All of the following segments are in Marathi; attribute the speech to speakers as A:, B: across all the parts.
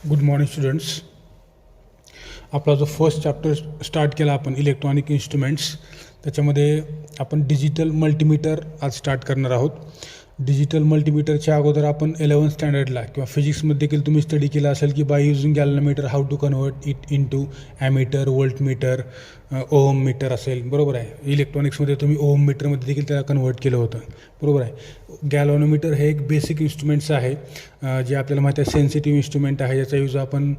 A: Good morning students. आपला जो फर्स्ट चॅप्टर स्टार्ट केला आपण इलेक्ट्रॉनिक इन्स्ट्रुमेंट्स, त्याच्यामध्ये आपण डिजिटल मल्टीमीटर आज स्टार्ट करणार आहोत. डिजिटल मल्टीमीटरच्या अगोदर आपण 11th स्टँडर्डला किंवा फिजिक्समध्ये देखील तुम्ही स्टडी केला असेल की by using galvanometer how to convert it into ammeter, voltmeter, ohm meter असेल. बरोबर आहे. इलेक्ट्रॉनिक्समध्ये तुम्ही ओहम मीटरमध्ये देखील त्याला कन्वर्ट केलं होतं. बरोबर आहे. गॅलव्हॅनोमीटर हे एक बेसिक इन्स्ट्रुमेंट्स आहे जे आपल्याला माहिती आहे सेन्सिटिव्ह इन्स्ट्रुमेंट आहे, ज्याचा यूज आपण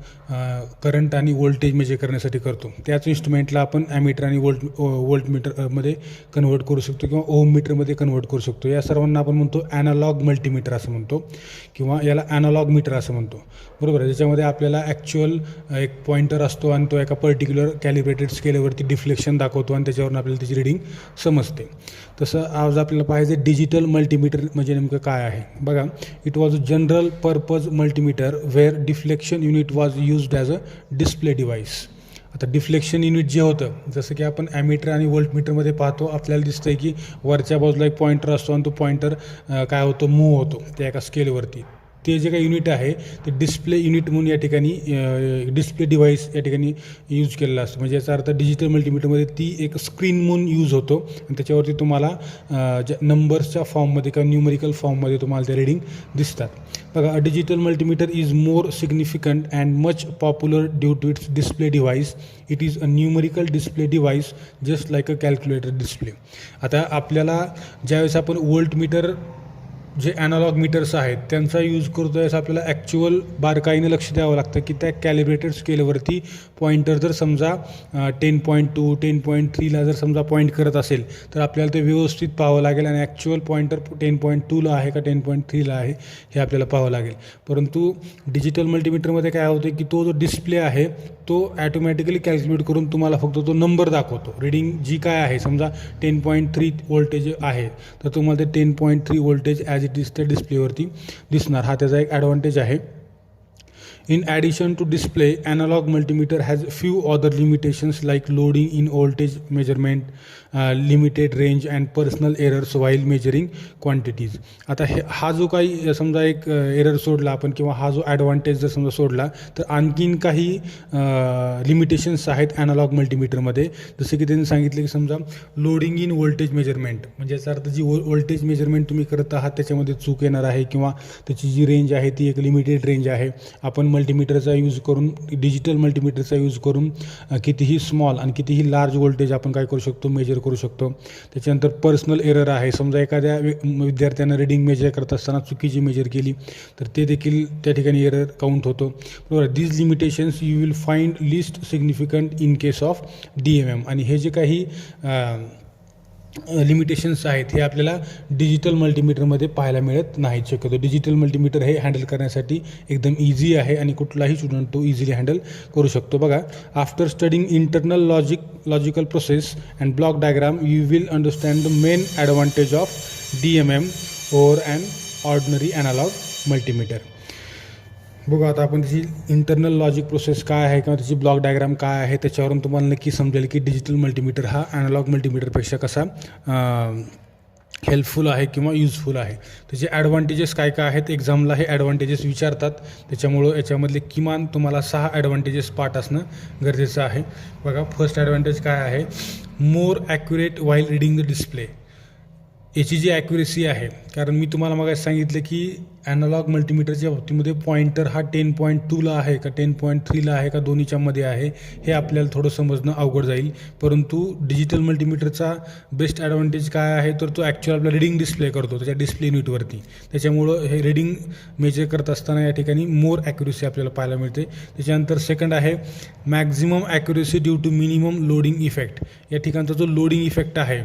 A: करंट आणि व्होल्टेज मेजर करण्यासाठी करतो. त्याच इन्स्ट्रुमेंटला आपण ॲमीटर आणि व्होल्टमीटरमध्ये कन्वर्ट करू शकतो किंवा ओहम मीटरमध्ये कन्वर्ट करू शकतो. या सर्वांना आपण म्हणतो ॲनालॉग मल्टीमीटर असं म्हणतो किंवा याला ॲनालॉग मीटर असं म्हणतो. बरोबर आहे. ज्याच्यामध्ये आपल्याला ॲक्च्युअल एक पॉईंटर असतो आणि तो एका पर्टिक्युलर कॅलिब्रेटेड स्केलवरती डिफ्लेक्शन दाखवतो आणि त्याच्यावरून आपल्याला त्याची रिडिंग समजते. तसं आज आपल्याला पाहिजे डिजिटल मल्टीमीटर म्हणजे नेमकं काय आहे. बघा, it was a general purpose multimeter where deflection unit was used as a display device. आता डिफ्लेक्शन युनिट जे होतं, जसं की आपण ॲमीटर आणि व्होल्टमीटरमध्ये पाहतो, आपल्याला दिसतंय की वरच्या बाजूला एक पॉईंटर असतो आणि तो पॉईंटर काय होतो, मूव्ह होतो त्या एका स्केलवरती. ते जे काही युनिट आहे ते डिस्प्ले युनिट म्हणून या ठिकाणी डिस्प्ले डिव्हाइस या ठिकाणी यूज केलेला असतो. म्हणजे याचा अर्थ डिजिटल मल्टीमीटरमध्ये ती एक स्क्रीन म्हणून यूज होतो आणि त्याच्यावरती तुम्हाला ज्या नंबर्सच्या फॉर्ममध्ये किंवा न्यूमरिकल फॉर्ममध्ये तुम्हाला त्या रिडिंग दिसतात. बघा, a digital multimeter is more significant and much popular due to its display device. It is a numerical display device just like a calculator display. आता आपल्याला ज्यावेळेस आपण व्होल्टमीटर जे ॲनालॉग मीटर्स आहेत त्यांचा यूज करतो आहे, आपल्याला ॲक्च्युअल बारकाईनं लक्ष द्यावं लागतं की त्या कॅलिब्रेटेड स्केलवरती पॉईंटर जर समजा 10.2 10.3ला जर समजा पॉईंट करत असेल तर आपल्याला ते व्यवस्थित पाहावं लागेल आणि ॲक्च्युअल पॉईंटर 10.2ला आहे का 10.3ला आहे हे आपल्याला पाहावं लागेल. परंतु डिजिटल मल्टीमीटरमध्ये काय होतं की तो जो डिस्प्ले आहे तो ॲटोमॅटिकली कॅल्क्युलेट करून तुम्हाला फक्त तो नंबर दाखवतो. रिडिंग जी काय आहे, समजा 10.3 व्होल्टेज आहे तर तुम्हाला ते 10.3 व्होल्टेज ॲज इट इज त्या डिस्प्लेवरती दिसणार. हा त्याचा एक ॲडव्हान्टेज आहे. In addition to display, analog multimeter has few other limitations like loading in voltage measurement, limited range and personal errors while measuring quantities. आता हा जो काही समजा एक एरर सोडला आपण किंवा हा जो ॲडव्हान्टेज जर समजा सोडला तर आणखीन काही लिमिटेशन्स आहेत ॲनालॉग मल्टीमीटरमध्ये. जसं की त्यांनी सांगितले की समजा लोडिंग इन व्होल्टेज मेजरमेंट, म्हणजे याचा अर्थ जी व्होल्टेज मेजरमेंट तुम्ही करत आहात त्याच्यामध्ये चूक येणार आहे किंवा त्याची जी रेंज आहे ती एक लिमिटेड रेंज आहे. आपण मल्टीमीटरचा यूज करून, डिजिटल मल्टीमीटरचा यूज करून कितीही स्मॉल आणि कितीही लार्ज व्होल्टेज आपण काय करू शकतो, मेजर करू शकतो. त्याच्यानंतर पर्सनल एरर आहे. समजा एखाद्या विद्यार्थ्यानं रिडिंग मेजर करत असताना चुकीची मेजर केली तर ते देखील त्या ठिकाणी एरर काउंट होतो. बरोबर. These limitations you will find list significant in case of DMM. आणि हे जे काही लिमिटेशन्स आहेत हे आपल्याला डिजिटल मल्टीमीटरमध्ये पाहायला मिळत नाहीत शक्यतो. डिजिटल मल्टीमीटर हे हँडल करण्यासाठी एकदम इझी आहे आणि कुठलाही स्टुडंट तो इझिली हँडल करू शकतो. बघा, after studying internal logical process and block diagram you will understand the main advantage of DMM over and ordinary analogue multimeter. बघा, आता आपण त्याची इंटरनल लॉजिक प्रोसेस काय आहे किंवा त्याची ब्लॉक डायग्राम काय आहे त्याच्यावरून तुम्हाला नक्की समजेल की डिजिटल मल्टीमीटर हा ॲनालॉग मल्टीमीटरपेक्षा कसा हेल्पफुल आहे किंवा युजफुल आहे. त्याचे ॲडव्हान्टेजेस काय काय आहेत, एक्झामला हे ॲडव्हान्टेजेस विचारतात. त्याच्यामुळं याच्यामधले किमान तुम्हाला 6 ॲडव्हान्टेजेस पाठ असणं गरजेचं आहे. बघा, फर्स्ट ॲडव्हान्टेज काय आहे, more accurate while reading the display. याची जी ॲक्युरेसी आहे, कारण मी तुम्हाला मग सांगितलं की ॲनालॉग मल्टीमीटरच्या बाबतीमध्ये पॉईंटर हा 10.2ला आहे का 10.3ला आहे का दोन्हीच्या मध्ये आहे हे आपल्याला थोडं समजणं अवघड जाईल. परंतु डिजिटल मल्टीमीटरचा बेस्ट ॲडव्हान्टेज काय आहे तर तो ॲक्च्युअल आपला रिडिंग डिस्प्ले करतो त्याच्या डिस्प्ले युनिटवरती. त्याच्यामुळं हे रिडिंग मेजर करत असताना या ठिकाणी मोर ॲक्युरेसी आपल्याला पाहायला मिळते. त्याच्यानंतर सेकंड आहे maximum accuracy due to minimum loading effect. या ठिकाणचा जो लोडिंग इफेक्ट आहे,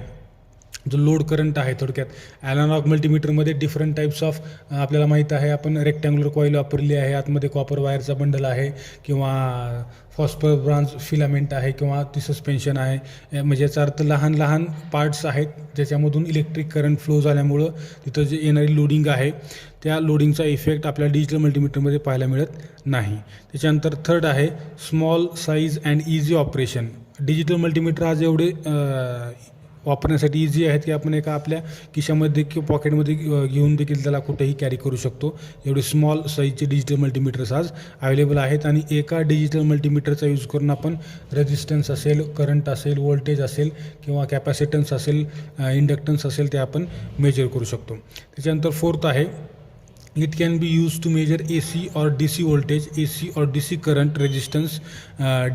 A: जो लोड करंट आहे, थोडक्यात ॲनालॉग मल्टीमीटरमध्ये डिफरंट टाईप्स ऑफ आपल्याला माहीत आहे. आपण रेक्टँग्युलर कॉईल वापरली आहे, आतमध्ये कॉपर वायरचा बंडल आहे किंवा फॉस्फर ब्रॉन्झ फिलामेंट आहे किंवा ती सस्पेन्शन आहे. म्हणजे याचा अर्थ लहान लहान पार्ट्स आहेत ज्याच्यामधून इलेक्ट्रिक करंट फ्लो झाल्यामुळं तिथं जे येणारी लोडिंग आहे त्या लोडिंगचा इफेक्ट आपल्याला डिजिटल मल्टीमीटरमध्ये पाहायला मिळत नाही. त्याच्यानंतर थर्ड आहे small size and easy operation. Digital multimeter आज एवढे वापरण्यासाठी इझी आहेत की आपण एका आपल्या खिशामध्ये किंवा पॉकेटमध्ये घेऊन देखील त्याला कुठेही कॅरी करू शकतो. एवढे स्मॉल साईजचे डिजिटल मल्टीमीटर्स आज अवेलेबल आहेत आणि एका डिजिटल मल्टीमीटरचा यूज करून आपण रेजिस्टन्स असेल, करंट असेल, व्होल्टेज असेल किंवा कॅपॅसिटन्स असेल, इंडक्टन्स असेल ते आपण मेजर करू शकतो. त्याच्यानंतर फोर्थ आहे, it can be used to measure AC or DC voltage, AC or DC current, resistance,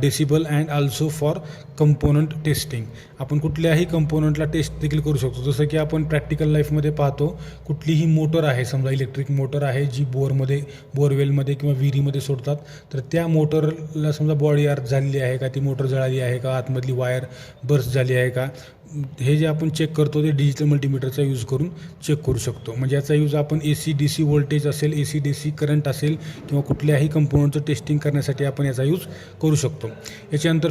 A: decibel and also for component testing. आपण कुठल्याही कंपोनंटला टेस्ट देखील करू शकतो. जसं की आपण प्रॅक्टिकल लाईफमध्ये पाहतो, कुठलीही मोटर आहे, समजा इलेक्ट्रिक मोटर आहे जी बोरवेलमध्ये किंवा विहिरीमध्ये सोडतात, तर त्या मोटरला समजा बॉडी अर्थ झालेली आहे का, ती मोटर जळाली आहे का, आतमधली वायर बर्स्ट झाली आहे का, हे जे आपण चेक करतो ते डिजिटल मल्टीमीटरचा यूज करून चेक करू शकतो. म्हणजे याचा यूज आपण AC DC व्होल्टेज असेल, AC DC करंट असेल किंवा कुठल्याही कंपोनंटचं टेस्टिंग करण्यासाठी आपण याचा यूज करू शकतो. याच्यानंतर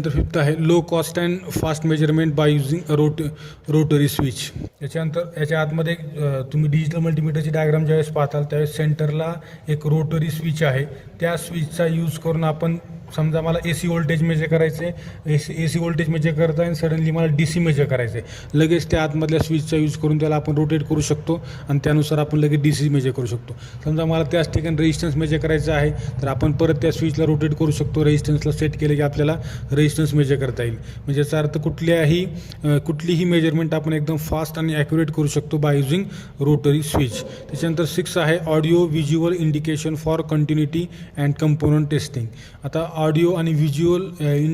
A: फिफ्थ आहे low cost and fast measurement by using rotary switch. याच्या आतमध्ये तुम्ही डिजिटल मल्टीमीटरची डायग्राम ज्यावेळेस पाहताल त्यावेळेस सेंटरला एक रोटरी स्विच आहे. त्या स्विचचा यूज करून आपण समजा मला AC व्होल्टेज मेजर करायचे, AC व्होल्टेज मेजर करता आणि सडनली मला DC मेजर करायचे, लगेच त्या आतमधल्या स्विचचा यूज करून त्याला आपण रोटेट करू शकतो आणि त्यानुसार आपण लगेच DC मेजर करू शकतो. समजा मला त्याच ठिकाणी रेजिस्टन्स मेजर करायचं आहे तर आपण परत त्या स्विचला रोटेट करू शकतो. रेजिस्टन्सला सेट केलं की आपल्याला रेजिस्टन्स मेजर करता येईल. म्हणजे याचा अर्थ कुठलीही मेजरमेंट आपण एकदम फास्ट आणि ॲक्युरेट करू शकतो बाय युझिंग रोटरी स्विच. त्याच्यानंतर 6 आहे audio visual indication for continuity and component testing. आता ऑडिओ आणि व्हिज्युअल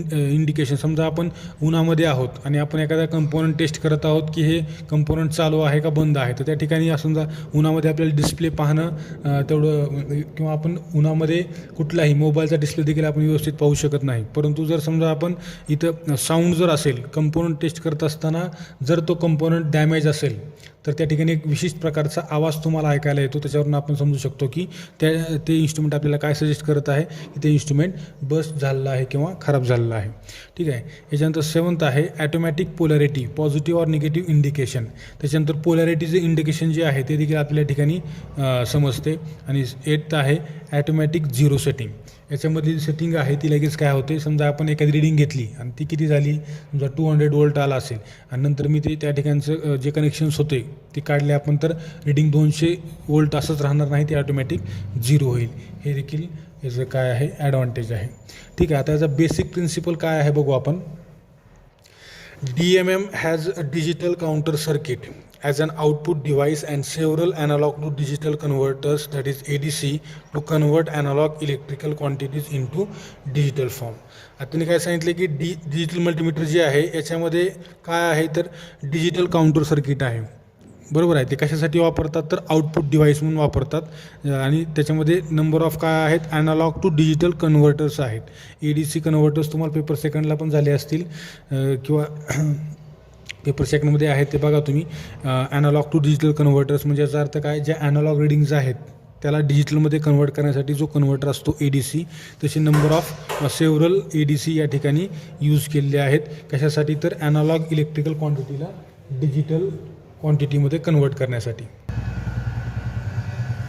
A: इंडिकेशन, समजा आपण उन्हामध्ये आहोत आणि आपण एखादा कंपोनंट टेस्ट करत आहोत की हे कंपोनंट चालू आहे का बंद आहे, तर त्या ठिकाणी समजा उन्हामध्ये आपल्याला डिस्प्ले पाहणं तेवढं, किंवा आपण उन्हामध्ये कुठलाही मोबाईलचा डिस्प्ले देखील आपण व्यवस्थित पाहू शकत नाही. परंतु जर समजा आपण इथं साऊंड जर असेल, कंपोनंट टेस्ट करत असताना जर तो कंपोनंट डॅमेज असेल तर त्या ठिकाणी एक विशिष्ट प्रकारचा आवाज तुम्हाला ऐकायला येतो. त्याच्यावरून आपण समजू शकतो की ते इन्स्ट्रुमेंट आपल्याला काय सजेस्ट करत आहे की ते इन्स्ट्रुमेंट बस्ट झालेलं आहे किंवा खराब झालेलं आहे. ठीक आहे. याच्यानंतर 7th आहे automatic polarity, positive or negative indication. त्याच्यानंतर पोलॅरिटीचे इंडिकेशन जे आहे ते देखील आपल्या ठिकाणी समजते. आणि 8th आहे ॲटोमॅटिक झिरो सेटिंग. याच्यामधली सेटिंग आहे ती लगेच काय होते, समजा आपण एखादी रिडिंग घेतली आणि ती किती झाली, समजा 200 वोल्ट आला असेल आणि नंतर मी ते त्या ठिकाणचं जे कनेक्शन्स होते ते काढले आपण, तर रिडिंग 200 वोल्ट असंच राहणार नाही, ते ऑटोमॅटिक झिरो होईल. हे देखील याचं काय आहे ॲडव्हान्टेज आहे. ठीक आहे. आता याचा बेसिक प्रिन्सिपल काय आहे बघू आपण. DMM has a digital counter circuit as an output device and several analog to digital converters, that is ADC, to convert analog electrical quantities into digital form. आता मी काय सांगितले की डिजिटल मल्टीमीटर जे आहे याच्यामध्ये काय आहे तर डिजिटल काउंटर सर्किट आहे, बरोबर आहे. ते कशासाठी वापरतात तर आउटपुट डिव्हाइस म्हणून वापरतात आणि त्याच्यामध्ये नंबर ऑफ काय आहेत ॲनालॉग टू डिजिटल कन्व्हर्टर्स आहेत. ADC कन्व्हर्टर्स तुम्हाला पेपर सेकंडला पण झाले असतील किंवा पेपर सेकंडमध्ये आहेत ते बघा तुम्ही. ॲनालॉग टू डिजिटल कन्व्हर्टर्स म्हणजे याचा अर्थ काय, ज्या ॲनालॉग रिडिंग्ज आहेत त्याला डिजिटलमध्ये कन्वर्ट करण्यासाठी जो कन्व्हर्टर असतो ADC, तसे नंबर ऑफ सेव्हरल ADC या ठिकाणी यूज केलेले आहेत. कशासाठी तर ॲनालॉग इलेक्ट्रिकल क्वांटिटीला डिजिटल क्वांटिटीमध्ये कन्वर्ट करण्यासाठी.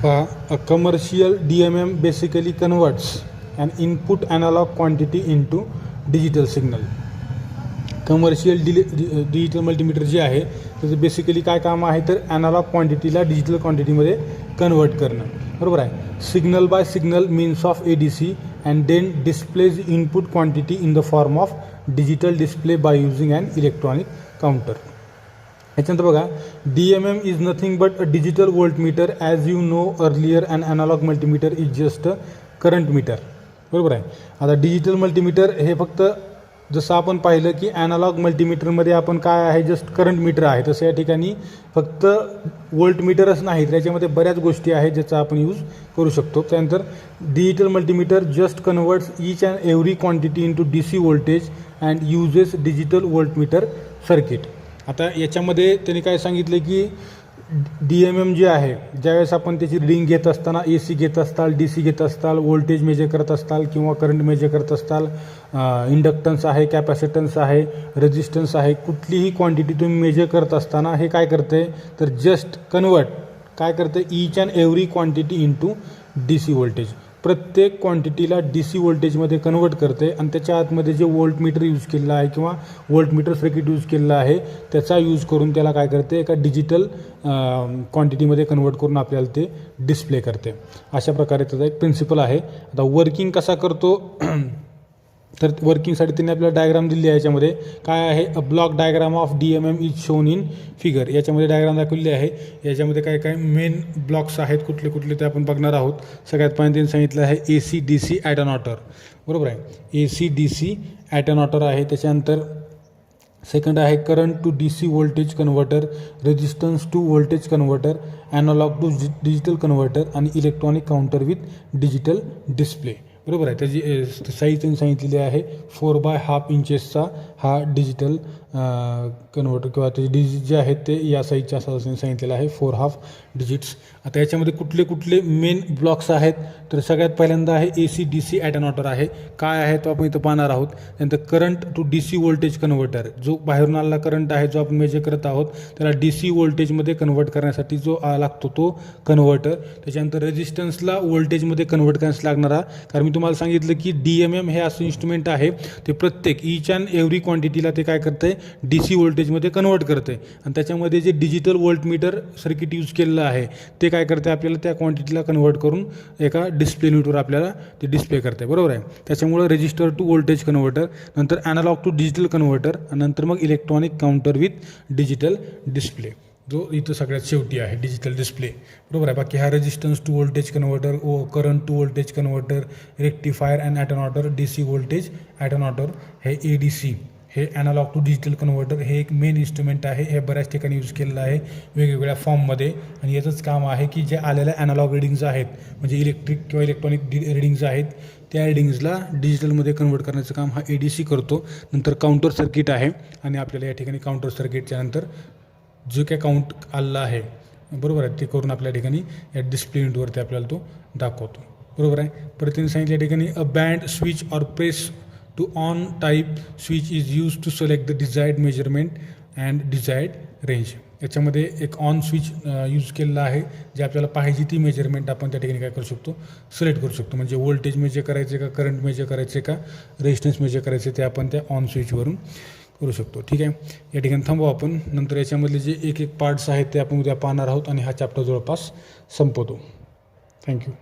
A: A commercial DMM basically converts an input analogue quantity into digital signal. Commercial digital multimeter जे आहे त्याचं बेसिकली काय काम आहे तर ॲनालॉग क्वांटिटीला डिजिटल क्वांटिटीमध्ये कन्वर्ट करणं, बरोबर आहे. Signal by signal means of ADC and then displays input quantity in the form of digital display by using an electronic counter. याच्यानंतर बघा DMM is nothing but a digital voltmeter. As you know earlier and analogue multimeter is just a current meter, बरोबर आहे. आता डिजिटल मल्टीमीटर हे फक्त जसं आपण पाहिलं की ॲनालॉग मल्टीमीटरमध्ये आपण काय आहे जस्ट करंट मीटर आहे, तसं या ठिकाणी फक्त व्होल्टमीटरच नाही, त्याच्यामध्ये बऱ्याच गोष्टी आहेत ज्याचा आपण यूज करू शकतो. त्यानंतर digital multimeter just converts each and every quantity into DC voltage and uses digital voltmeter circuit. आता याच्यामध्ये त्यांनी काय सांगितलं की DMM जे आहे ज्यावेळेस आपण त्याची रिडिंग घेत असताना AC घेत असताल, DC घेत असताल, व्होल्टेज मेजर करत असताल किंवा करंट मेजर करत असताल, इंडक्टन्स आहे, कॅपॅसिटन्स आहे, रेजिस्टन्स आहे, कुठलीही क्वांटिटी तुम्ही मेजर करत असताना हे काय करते तर जस्ट कन्वर्ट काय करते each and every quantity into DC voltage. प्रत्येक क्वांटिटीला DC व्होल्टेजमध्ये कन्वर्ट करते आणि त्याच्या आतमध्ये जे व्होल्टमीटर यूज केलेलं आहे किंवा व्होल्टमीटर सर्किट यूज केलेलं आहे त्याचा यूज करून त्याला काय करते, एका डिजिटल क्वांटिटीमध्ये कन्वर्ट करून आपल्याला ते डिस्प्ले करते. अशा प्रकारे त्याचा एक प्रिन्सिपल आहे. आता वर्किंग कसा करतो तर वर्किंगसाठी त्यांनी आपल्याला डायग्राम दिली आहे. याच्यामध्ये काय आहे, a block diagram of DMM is shown in figure. याच्यामध्ये डायग्राम दाखवली आहे. याच्यामध्ये काय काय मेन ब्लॉक्स आहेत, कुठले कुठले ते आपण बघणार आहोत. सगळ्यात पहिल्यांदा त्यांनी सांगितलं आहे AC DC ॲटोनॉटर, बरोबर आहे. AC DC ॲटोनॉटर आहे. त्याच्यानंतर सेकंड आहे current to DC voltage converter, resistance to voltage converter, analogue to digital converter आणि electronic counter with digital display, बरोबर आहे. त्याची साईज त्यांनी सांगितलेली आहे 4x½ इंचेसचा हा डिजिटल कन्व्हर्टर किंवा त्याचे डिजिट जे आहेत ते या साईजच्या असं त्यांनी सांगितलेलं आहे 4½ डिजिट्स. आता याच्यामध्ये कुठले कुठले मेन ब्लॉक्स आहेत तर सगळ्यात पहिल्यांदा आहे AC DC ॲटोनॉटर आहे. काय आहे तो आपण इथं पाहणार आहोत. त्यानंतर current to DC voltage converter, जो बाहेरून आलेला करंट आहे जो आपण मेजर करत आहोत त्याला DC व्होल्टेजमध्ये कन्व्हर्ट करण्यासाठी जो लागतो तो कन्व्हर्टर. त्याच्यानंतर रेजिस्टन्सला व्होल्टेजमध्ये कन्व्हर्ट करण्यास लागणारा, कारण मी तुम्हाला सांगितलं की DMM हे असं इन्स्ट्रुमेंट आहे ते प्रत्येक ईच अँड एव्हरी क्वांटिटीला ते काय करते, DC व्होल्टेजमध्ये कन्व्हर्ट करते. आणि त्याच्यामध्ये जे डिजिटल व्होल्टमीटर सर्किट यूज केलेलं आहे ते काय करते, आपल्याला त्या क्वांटिटीला कन्व्हर्ट करून एका डिस्प्ले युनिटवर आपल्याला ते डिस्प्ले करते, बरोबर आहे. त्याच्यामुळं रजिस्टर टू व्होल्टेज कन्व्हर्टर, नंतर ॲनालॉग टू डिजिटल कन्व्हर्टर आणि नंतर मग electronic counter with digital display, जो इथं सगळ्यात शेवटी आहे डिजिटल डिस्प्ले, बरोबर आहे. बाकी हा resistance to voltage converter, current to voltage converter, rectifier and attenuator, DC voltage attenuator, हे ADC, हे ॲनालॉग टू डिजिटल कन्व्हर्टर, हे एक मेन इन्स्ट्रुमेंट आहे. हे बऱ्याच ठिकाणी यूज केलेलं आहे वेगवेगळ्या फॉर्ममध्ये. आणि याचंच काम आहे की जे आलेल्या ॲनालॉग रिडिंग्ज आहेत म्हणजे इलेक्ट्रिक किंवा इलेक्ट्रॉनिक रिडिंग्ज आहेत त्या रिडिंग्जला डिजिटलमध्ये कन्वर्ट करण्याचं काम हा ADC करतो. नंतर काउंटर सर्किट आहे आणि आपल्याला या ठिकाणी काउंटर सर्किटच्या नंतर जो काय काउंट आलेला आहे, बरोबर आहे, ते करून आपल्या ठिकाणी या डिस्प्ले युनिटवरती आपल्याला तो दाखवतो, बरोबर आहे. परत त्यांनी सांगितलं या ठिकाणी a band switch or press to on type switch is use to select the desired measurement and desired range. याच्यामध्ये एक ऑन स्विच यूज केलेला आहे जे आपल्याला पाहिजे ती मेजरमेंट आपण त्या ठिकाणी काय करू शकतो, सिलेक्ट करू शकतो. म्हणजे व्होल्टेज मेजर करायचे का, करंट मेजर करायचे का, रेजिस्टन्स मेजर करायचे ते आपण त्या ऑन स्विचवरून करू शकतो. ठीक आहे, या ठिकाणी थांबू आपण. नंतर याच्यामधले जे एक एक पार्ट्स आहेत ते आपण उद्या पाहणार आहोत आणि हा चॅप्टर जवळपास संपवतो. थँक्यू.